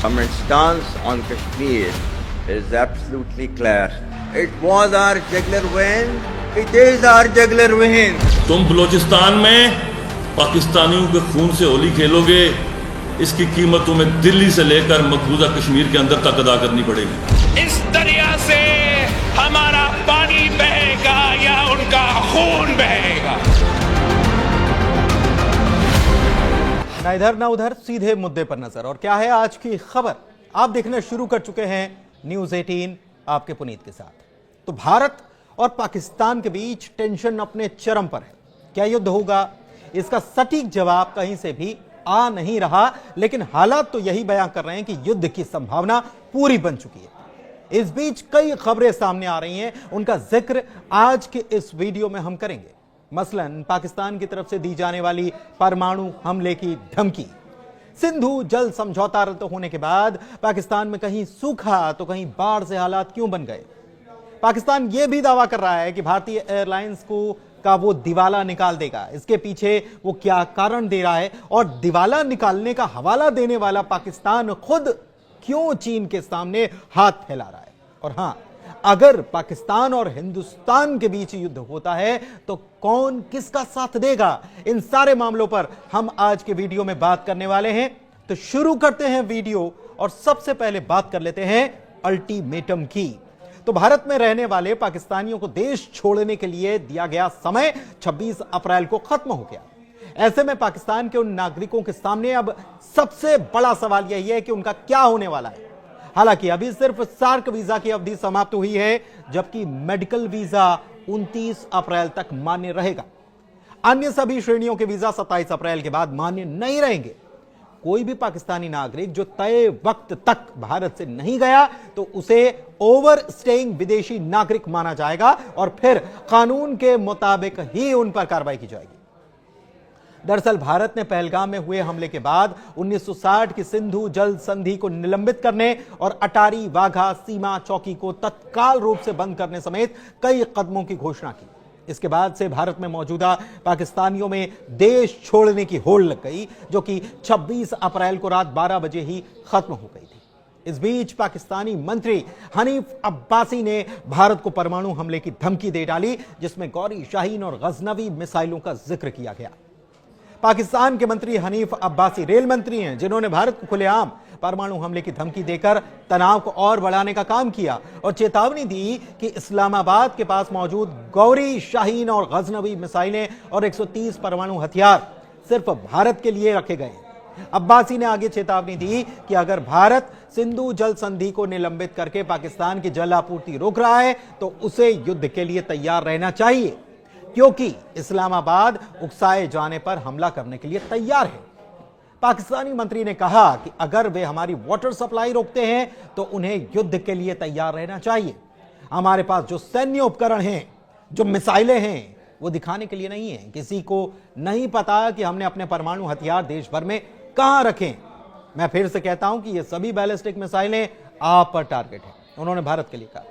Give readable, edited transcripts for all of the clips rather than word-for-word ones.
Our stance on Kashmir is absolutely clear. It was our jugular vein. It is our jugular vein. तुम बलोचिस्तान में पाकिस्तानियों के खून से होली खेलोगे, इसकी कीमत तुम्हें दिल्ली से लेकर मकबूजा कश्मीर के अंदर तक अदा करनी पड़ेगी। इस दरिया से हमारा पानी बहेगा या उनका खून बहेगा। ना इधर ना उधर, सीधे मुद्दे पर नजर। और क्या है आज की खबर, आप देखना शुरू कर चुके हैं न्यूज़ 18 आपके पुनीत के साथ। तो भारत और पाकिस्तान के बीच टेंशन अपने चरम पर है। क्या युद्ध होगा, इसका सटीक जवाब कहीं से भी आ नहीं रहा, लेकिन हालात तो यही बयां कर रहे हैं कि युद्ध की संभावना पूरी बन चुकी है। इस बीच कई खबरें सामने आ रही हैं, उनका जिक्र आज के इस वीडियो में हम करेंगे। मसलन पाकिस्तान की तरफ से दी जाने वाली परमाणु हमले की धमकी, सिंधु जल समझौता रद्द होने के बाद पाकिस्तान में कहीं सूखा तो कहीं बाढ़ से हालात क्यों बन गए। पाकिस्तान यह भी दावा कर रहा है कि भारतीय एयरलाइंस का वो दिवाला निकाल देगा। इसके पीछे वो क्या कारण दे रहा है, और दिवाला निकालने का हवाला देने वाला पाकिस्तान खुद क्यों चीन के सामने हाथ फैला रहा है। और हां, अगर पाकिस्तान और हिंदुस्तान के बीच युद्ध होता है तो कौन किसका साथ देगा, इन सारे मामलों पर हम आज के वीडियो में बात करने वाले हैं। तो शुरू करते हैं वीडियो, और सबसे पहले बात कर लेते हैं अल्टीमेटम की। तो भारत में रहने वाले पाकिस्तानियों को देश छोड़ने के लिए दिया गया समय 26 अप्रैल को खत्म हो गया। ऐसे में पाकिस्तान के उन नागरिकों के सामने अब सबसे बड़ा सवाल यही है कि उनका क्या होने वाला है। हालांकि अभी सिर्फ सार्क वीजा की अवधि समाप्त हुई है, जबकि मेडिकल वीजा 29 अप्रैल तक मान्य रहेगा। अन्य सभी श्रेणियों के वीजा 27 अप्रैल के बाद मान्य नहीं रहेंगे। कोई भी पाकिस्तानी नागरिक जो तय वक्त तक भारत से नहीं गया तो उसे ओवर स्टेइंग विदेशी नागरिक माना जाएगा, और फिर कानून के मुताबिक ही उन पर कार्रवाई की जाएगी। दरअसल भारत ने पहलगाम में हुए हमले के बाद 1960 की सिंधु जल संधि को निलंबित करने और अटारी वाघा सीमा चौकी को तत्काल रूप से बंद करने समेत कई कदमों की घोषणा की। इसके बाद से भारत में मौजूदा पाकिस्तानियों में देश छोड़ने की होड़ लग गई, जो कि 26 अप्रैल को रात 12 बजे ही खत्म हो गई थी। इस बीच पाकिस्तानी मंत्री हनीफ अब्बासी ने भारत को परमाणु हमले की धमकी दे डाली, जिसमें गौरी शाहीन और गजनवी मिसाइलों का जिक्र किया गया। पाकिस्तान के मंत्री हनीफ अब्बासी रेल मंत्री हैं, जिन्होंने भारत को खुलेआम परमाणु हमले की धमकी देकर तनाव को और बढ़ाने का काम किया और चेतावनी दी कि इस्लामाबाद के पास मौजूद गौरी शाहीन और गजनवी मिसाइलें और 130 परमाणु हथियार सिर्फ भारत के लिए रखे गए। अब्बासी ने आगे चेतावनी दी कि अगर भारत सिंधु जल संधि को निलंबित करके पाकिस्तान की जल आपूर्ति रोक रहा है तो उसे युद्ध के लिए तैयार रहना चाहिए, क्योंकि इस्लामाबाद उकसाए जाने पर हमला करने के लिए तैयार है। पाकिस्तानी मंत्री ने कहा कि अगर वे हमारी वाटर सप्लाई रोकते हैं तो उन्हें युद्ध के लिए तैयार रहना चाहिए। हमारे पास जो सैन्य उपकरण हैं, जो मिसाइलें हैं, वो दिखाने के लिए नहीं है। किसी को नहीं पता कि हमने अपने परमाणु हथियार देश भर में कहां रखें। मैं फिर से कहता हूं कि ये सभी बैलिस्टिक मिसाइलें आप पर टारगेट है, उन्होंने भारत के लिए कहा।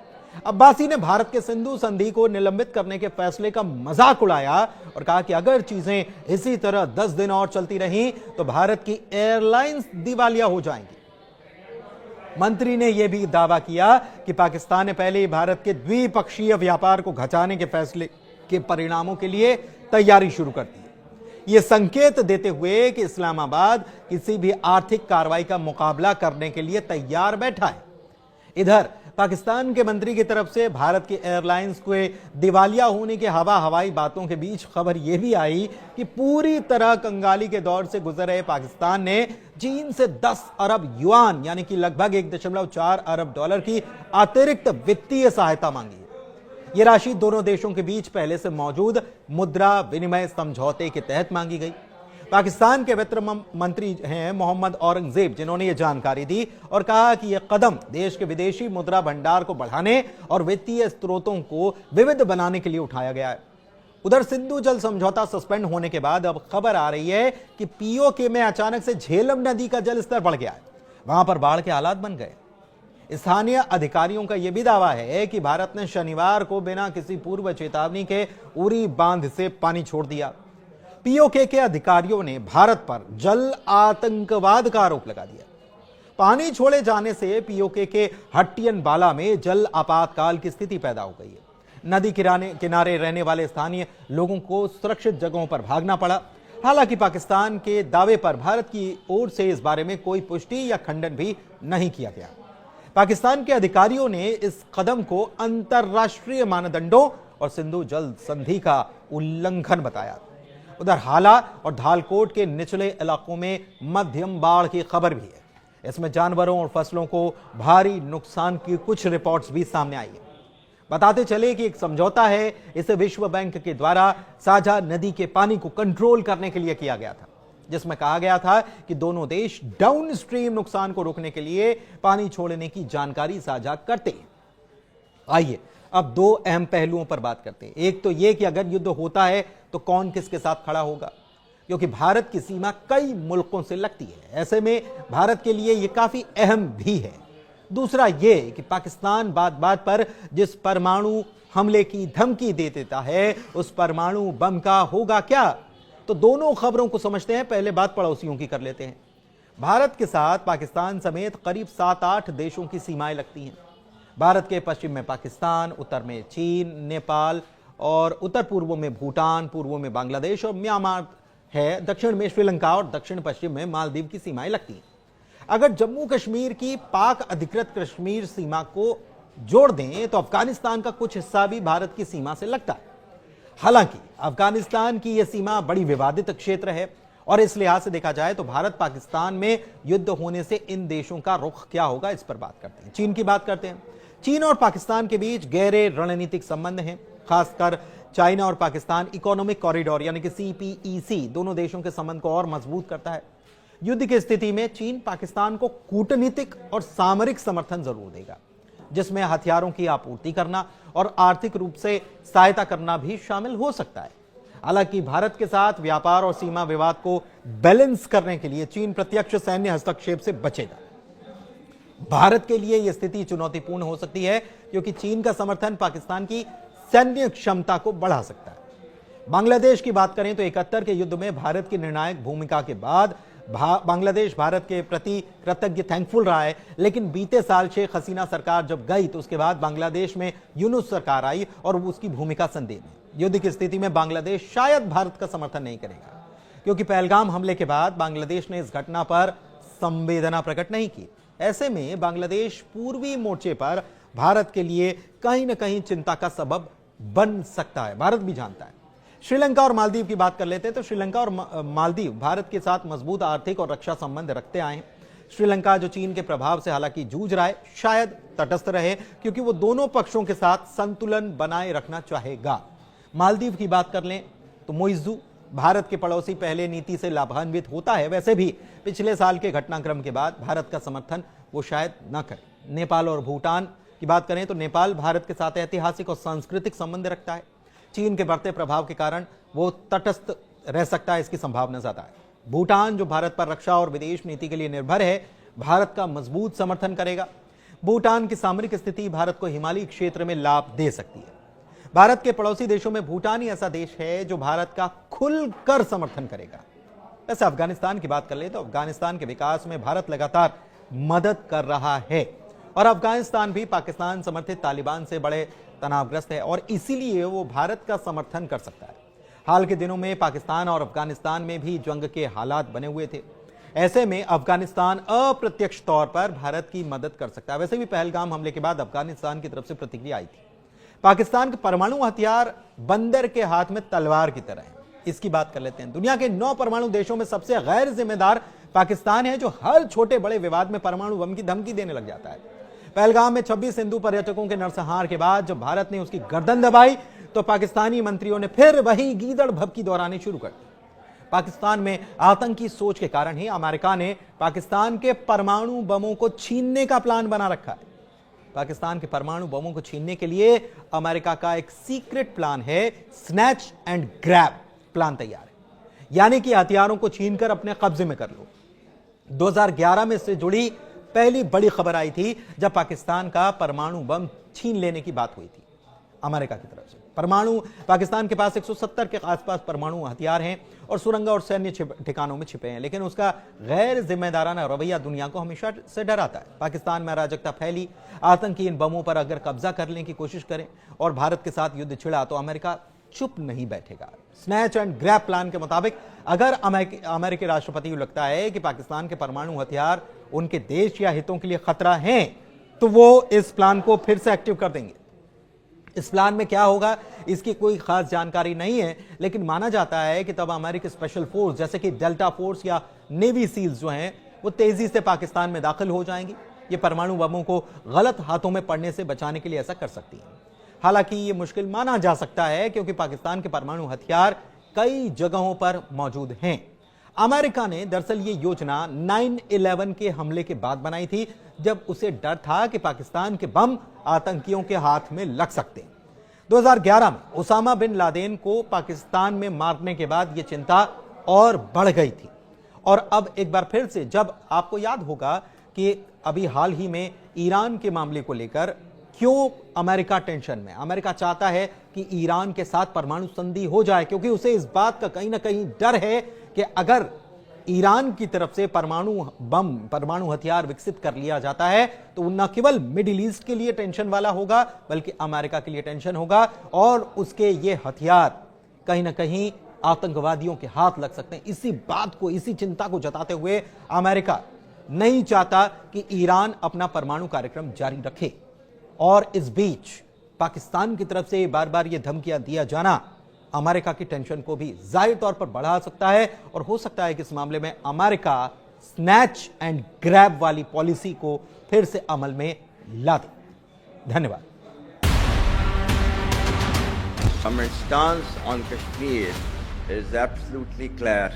अब्बासी ने भारत के सिंधु संधि को निलंबित करने के फैसले का मजाक उड़ाया और कहा कि अगर चीजें इसी तरह 10 दिन और चलती रहीं तो भारत की एयरलाइंस दिवालिया हो जाएंगी। मंत्री ने यह भी दावा किया कि पाकिस्तान ने पहले ही भारत के द्विपक्षीय व्यापार को घटाने के फैसले के परिणामों के लिए तैयारी शुरू कर दी है। यह संकेत देते हुए कि इस्लामाबाद किसी भी आर्थिक कार्रवाई का मुकाबला करने के लिए तैयार बैठा है। इधर पाकिस्तान के मंत्री की तरफ से भारत की एयरलाइंस को दिवालिया होने के हवाई बातों के बीच खबर यह भी आई कि पूरी तरह कंगाली के दौर से गुजर रहे पाकिस्तान ने चीन से 10 अरब युआन यानी कि लगभग 1.4 अरब डॉलर की अतिरिक्त वित्तीय सहायता मांगी है। यह राशि दोनों देशों के बीच पहले से मौजूद मुद्रा विनिमय समझौते के तहत मांगी गई। पाकिस्तान के वित्त मंत्री हैं मोहम्मद औरंगजेब, जिन्होंने यह जानकारी दी और कहा कि यह कदम देश के विदेशी मुद्रा भंडार को बढ़ाने और वित्तीय स्रोतों को विविध बनाने के लिए उठाया गया है। उधर सिंधु जल समझौता सस्पेंड होने के बाद अब खबर आ रही है कि पीओके में अचानक से झेलम नदी का जल स्तर बढ़ गया है, वहां पर बाढ़ के हालात बन गए। स्थानीय अधिकारियों का यह भी दावा है कि भारत ने शनिवार को बिना किसी पूर्व चेतावनी के उरी बांध से पानी छोड़ दिया। पीओके के अधिकारियों ने भारत पर जल आतंकवाद का आरोप लगा दिया। पानी छोड़े जाने से पीओके के हट्टियन बाला में जल आपातकाल की स्थिति पैदा हो गई है। नदी किनारे रहने वाले स्थानीय लोगों को सुरक्षित जगहों पर भागना पड़ा। हालांकि पाकिस्तान के दावे पर भारत की ओर से इस बारे में कोई पुष्टि या खंडन भी नहीं किया गया। पाकिस्तान के अधिकारियों ने इस कदम को अंतरराष्ट्रीय मानदंडों और सिंधु जल संधि का उल्लंघन बताया। उधर हाला और धालकोट के निचले इलाकों में मध्यम बाढ़ की खबर भी है। इसमें जानवरों और फसलों को भारी नुकसान की कुछ रिपोर्ट्स भी सामने आई है। बताते चले कि एक समझौता है, इसे विश्व बैंक के द्वारा साझा नदी के पानी को कंट्रोल करने के लिए किया गया था, जिसमें कहा गया था कि दोनों देश डाउनस्ट्रीम नुकसान को रोकने के लिए पानी छोड़ने की जानकारी साझा करते हैं। आइए अब दो अहम पहलुओं पर बात करते हैं। एक तो यह कि अगर युद्ध होता है तो कौन किसके साथ खड़ा होगा, क्योंकि भारत की सीमा कई मुल्कों से लगती है। ऐसे में भारत के लिए यह काफी अहम भी है। दूसरा यह कि पाकिस्तान बात बात पर जिस परमाणु हमले की धमकी दे देता है, उस परमाणु बम का होगा क्या। तो दोनों खबरों को समझते हैं। पहले बात पड़ोसियों की कर लेते हैं। भारत के साथ पाकिस्तान समेत करीब 7-8 देशों की सीमाएं लगती हैं। भारत के पश्चिम में पाकिस्तान, उत्तर में चीन, नेपाल और उत्तर पूर्व में भूटान, पूर्व में बांग्लादेश और म्यांमार है। दक्षिण में श्रीलंका और दक्षिण पश्चिम में मालदीव की सीमाएं लगती हैं। अगर जम्मू कश्मीर की पाक अधिकृत कश्मीर सीमा को जोड़ दें तो अफगानिस्तान का कुछ हिस्सा भी भारत की सीमा से लगता है। हालांकि अफगानिस्तान की यह सीमा बड़ी विवादित क्षेत्र है और इस लिहाज से देखा जाए तो भारत पाकिस्तान में युद्ध होने से इन देशों का रुख क्या होगा, इस पर बात करते हैं। चीन की बात करते हैं। चीन और पाकिस्तान के बीच गहरे रणनीतिक संबंध हैं। खासकर चाइना और पाकिस्तान इकोनॉमिक कॉरिडोर यानी कि CPEC दोनों देशों के संबंध को और मजबूत करता है। युद्ध की स्थिति में चीन पाकिस्तान को कूटनीतिक और सामरिक समर्थन जरूर देगा, जिसमें हथियारों की आपूर्ति करना और आर्थिक रूप से सहायता करना भी शामिल हो सकता है। हालांकि भारत के साथ व्यापार और सीमा विवाद को बैलेंस करने के लिए चीन प्रत्यक्ष सैन्य हस्तक्षेप से बचेगा। भारत के लिए यह स्थिति चुनौतीपूर्ण हो सकती है, क्योंकि चीन का समर्थन पाकिस्तान की सैन्य क्षमता को बढ़ा सकता है। बांग्लादेश की बात करें तो 71 के युद्ध में भारत की निर्णायक भूमिका के बाद बांग्लादेश भारत के प्रति कृतज्ञ थैंकफुल रहा है। लेकिन बीते साल शेख हसीना सरकार जब गई तो उसके बाद बांग्लादेश में यूनुस सरकार आई और उसकी भूमिका संदेह में। युद्ध की स्थिति में बांग्लादेश शायद भारत का समर्थन नहीं करेगा, क्योंकि पहलगाम हमले के बाद बांग्लादेश ने इस घटना पर संवेदना प्रकट नहीं की। ऐसे में बांग्लादेश पूर्वी मोर्चे पर भारत के लिए कहीं ना कहीं चिंता का सबब बन सकता है, भारत भी जानता है। श्रीलंका और मालदीव की बात कर लेते हैं तो श्रीलंका और मालदीव भारत के साथ मजबूत आर्थिक और रक्षा संबंध रखते आए हैं। श्रीलंका जो चीन के प्रभाव से हालांकि जूझ रहा है, शायद तटस्थ रहे, क्योंकि वो दोनों पक्षों के साथ संतुलन बनाए रखना चाहेगा। मालदीव की बात कर लें तो मुइज़्ज़ू भारत के पड़ोसी पहले नीति से लाभान्वित होता है। वैसे भी पिछले साल के घटनाक्रम के बाद भारत का समर्थन वो शायद न करे। नेपाल और भूटान की बात करें तो नेपाल भारत के साथ ऐतिहासिक और सांस्कृतिक संबंध रखता है। चीन के बढ़ते प्रभाव के कारण वो तटस्थ रह सकता है, इसकी संभावना ज्यादा है। भूटान जो भारत पर रक्षा और विदेश नीति के लिए निर्भर है, भारत का मजबूत समर्थन करेगा। भूटान की सामरिक स्थिति भारत को हिमालयी क्षेत्र में लाभ दे सकती है। भारत के पड़ोसी देशों में भूटान ही ऐसा देश है जो भारत का खुलकर समर्थन करेगा। वैसे अफगानिस्तान की बात कर ले तो अफगानिस्तान के विकास में भारत लगातार मदद कर रहा है और अफगानिस्तान भी पाकिस्तान समर्थित तालिबान से बड़े तनावग्रस्त है और इसीलिए वो भारत का समर्थन कर सकता है। हाल के दिनों में पाकिस्तान और अफगानिस्तान में भी जंग के हालात बने हुए थे। ऐसे में अफगानिस्तान अप्रत्यक्ष तौर पर भारत की मदद कर सकता है। वैसे भी पहलगाम हमले के बाद अफगानिस्तान की तरफ से प्रतिक्रिया आई थी। पाकिस्तान के परमाणु हथियार बंदर के हाथ में तलवार की तरह है, इसकी बात कर लेते हैं। दुनिया के 9 परमाणु देशों में सबसे गैर जिम्मेदार पाकिस्तान है, जो हर छोटे बड़े विवाद में परमाणु बम की धमकी देने लग जाता है। पहलगाम में 26 हिंदू पर्यटकों के नरसंहार के बाद जब भारत ने उसकी गर्दन दबाई तो पाकिस्तानी मंत्रियों ने फिर वही गीदड़ भभकी दोहरानी शुरू कर दी। पाकिस्तान में आतंकी सोच के कारण ही अमेरिका ने पाकिस्तान के परमाणु बमों को छीनने का प्लान बना रखा है। पाकिस्तान के परमाणु बमों को छीनने के लिए अमेरिका का एक सीक्रेट प्लान है, स्नैच एंड ग्रैब प्लान तैयार है, यानी कि हथियारों को छीनकर अपने कब्जे में कर लो। 2011 में इससे जुड़ी पहली बड़ी खबर आई थी जब पाकिस्तान का परमाणु बम छीन लेने की बात हुई थी अमेरिका की तरफ से। परमाणु पाकिस्तान के पास 170 के आसपास परमाणु हथियार हैं और सुरंग और सैन्य ठिकानों में छिपे हैं, लेकिन उसका गैर जिम्मेदाराना रवैया दुनिया को हमेशा से डराता है। पाकिस्तान में अराजकता फैली, आतंकी इन बमों पर अगर कब्जा करने की कोशिश करें और भारत के साथ युद्ध छिड़ा तो अमेरिका चुप नहीं बैठेगा। स्नैच एंड ग्रैब प्लान के मुताबिक अगर अमेरिकी राष्ट्रपति को लगता है कि पाकिस्तान के परमाणु हथियार उनके देश या हितों के लिए खतरा हैं, तो वो इस प्लान को फिर से एक्टिव कर देंगे। इस प्लान में क्या होगा इसकी कोई खास जानकारी नहीं है, लेकिन माना जाता है कि तब अमेरिकी स्पेशल फोर्स जैसे कि डेल्टा फोर्स या नेवी सील्स जो हैं वो तेजी से पाकिस्तान में दाखिल हो जाएंगी। ये परमाणु बमों को गलत हाथों में पड़ने से बचाने के लिए ऐसा कर सकती है। हालांकि ये मुश्किल माना जा सकता है क्योंकि पाकिस्तान के परमाणु हथियार कई जगहों पर मौजूद हैं। अमेरिका ने दरअसल ये योजना 9/11 के हमले के बाद बनाई थी, जब उसे डर था कि पाकिस्तान के बम आतंकियों के हाथ में लग सकते हैं। 2011 में उसामा बिन लादेन को पाकिस्तान में मारने के बाद यह चिंता और बढ़ गई थी। और अब एक बार फिर से, जब आपको याद होगा कि अभी हाल ही में ईरान के मामले को लेकर क्यों अमेरिका टेंशन में, अमेरिका चाहता है कि ईरान के साथ परमाणु संधि हो जाए क्योंकि उसे इस बात का कहीं ना कहीं डर है कि अगर ईरान की तरफ से परमाणु हथियार विकसित कर लिया जाता है तो न केवल मिडिल ईस्ट के लिए टेंशन वाला होगा बल्कि अमेरिका के लिए टेंशन होगा और उसके ये हथियार कहीं ना कहीं आतंकवादियों के हाथ लग सकते हैं। इसी बात को, इसी चिंता को जताते हुए अमेरिका नहीं चाहता कि ईरान अपना परमाणु कार्यक्रम जारी रखे। और इस बीच पाकिस्तान की तरफ से बार बार यह धमकियां दिया जाना अमेरिका की टेंशन को भी जाहिर तौर पर बढ़ा सकता है और हो सकता है कि इस मामले में अमेरिका स्नैच एंड ग्रैब वाली पॉलिसी को फिर से अमल में ला दे। धन्यवाद। Our stance on Kashmir is absolutely clear.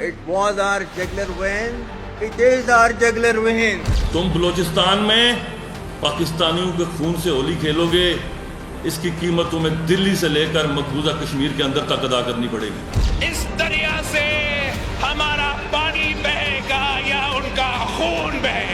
It was our jugular vein. It is our jugular vein. तुम बलूचिस्तान में पाकिस्तानियों के खून से होली खेलोगे, इसकी कीमत तुम्हें दिल्ली से लेकर मकबूजा कश्मीर के अंदर तक अदा करनी पड़ेगी। इस दरिया से हमारा पानी बहेगा या उनका खून बहेगा।